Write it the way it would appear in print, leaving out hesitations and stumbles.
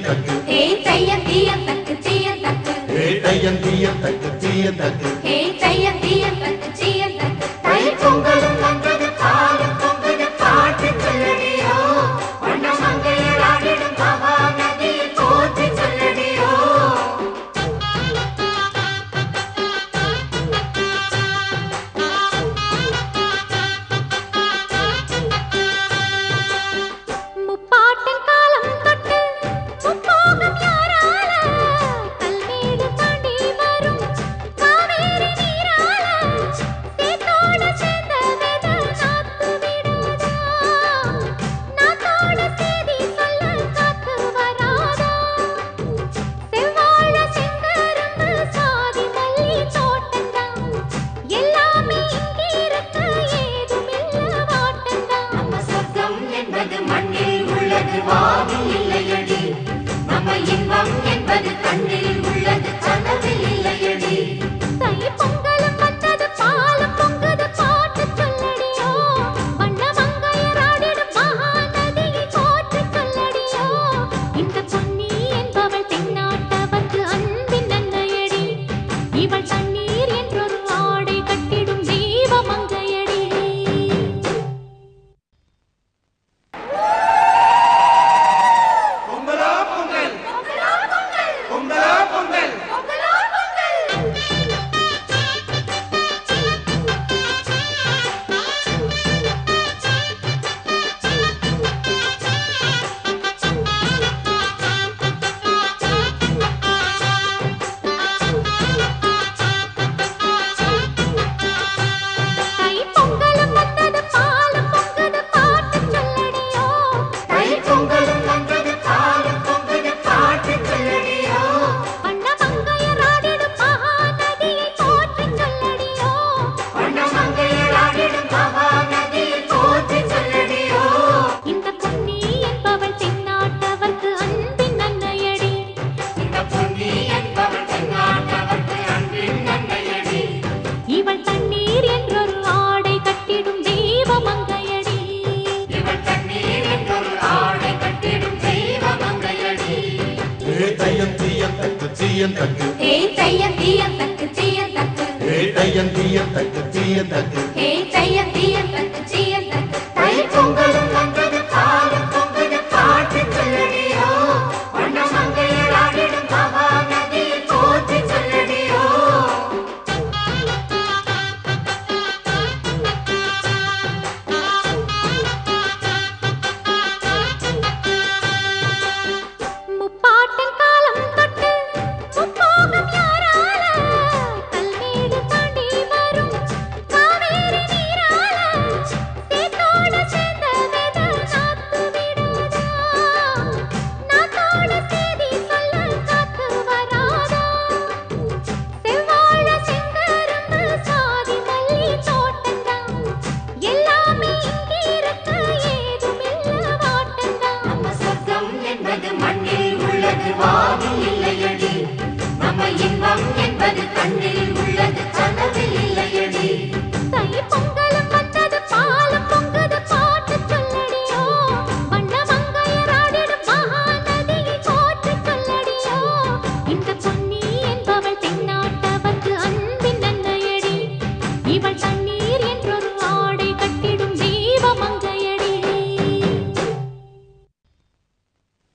தக்கு ஹே தையம் தீயம் தக்கு தீயம் தக்கு ஹே தையம் தீயம் தக்கு தீயம் தக்கு ஹே தையம் தீயம் தக்கு தீயம் தக்கு தை பொங்கலும் வந்தது பாலும் பொங்குது பாட்டு சொல்லடியோ வண்ண மங்கையர் ஆடிடும் மகா நதியில் போற்றி சொல்லடியோ முப்பாட்டன் காலம் தொட்டு முப்போகம் யாரால கல்மேடு தாண்டி வரும் காவேரி நீரால சேத்தோட சேர்ந்த வெத நாத்து விடாதா நாத்தோட சேதி சொல்ல காத்து வராதா செவ்வாழ செங்கரும்பு சாதி மல்லி தோட்டந்தான் எல்லாமே இங்கிருக்க ஏதுமில்ல வாட்டந்தான் நம்ம சொர்க்கம் என்பது மண்ணில் உள்ளது வானில் இல்லையடி நம்ம இன்பம் என்பது கண்ணில் உள்ளது கனவில் இல்லையடி தை பொங்கலும் வந்தது பாலும் பொங்குது பாட்டு சொல்லடியோ வண்ண மங்கையர் ஆடிடும் மகா நதியை போற்றி சொல்லடியோ இந்த பொன்னி என்பவள் தென்னாட்டவர்க்கு அன்பின் நன்மையடி இவள் தண்ணீர் என்றொரு ஆடை கட்டிடும் தெய்வ மங்கையடி பொங்கலா பொங்கல் பொங்கலா பொங்கல் தை பொங்கலும் வந்தது பாலும் பொங்குது பாட்டு சொல்லடியோ தை பொங்கலும் வந்தது பாலும் பொங்குது பாட்டு சொல்லடியோ வண்ண மங்கையர் ஆடிடும் மகா நதியை போற்றி சொல்லடியோ வண்ண மங்கையர் ஆடிடும் மகா நதியை போற்றி சொல்லடியோ இந்த பொன்னி என்பவள் தென்னாட்டவர்க்கு அன்பின் நன்மையடி இந்த பொன்னி என்பவள் தென்னாட்டவர்க்கு அன்பின் நன்மையடி இவள் தண்ணீர் என்றொரு ஆடை கட்டிடும் தெய்வ மங்கையடி இவள் தண்ணீர் என்றொரு ஆடை கட்டிடும் தெய்வ மங்கையடி ஹே தையம் தீயம் தக்கு தீயம் தக்கு ஹே தையம் தீயம் தக்கு தீயம் தக்கு ஹே தையம் தீயம் தக்கு தீயம் தக்கு ஹே தையம் தீயம்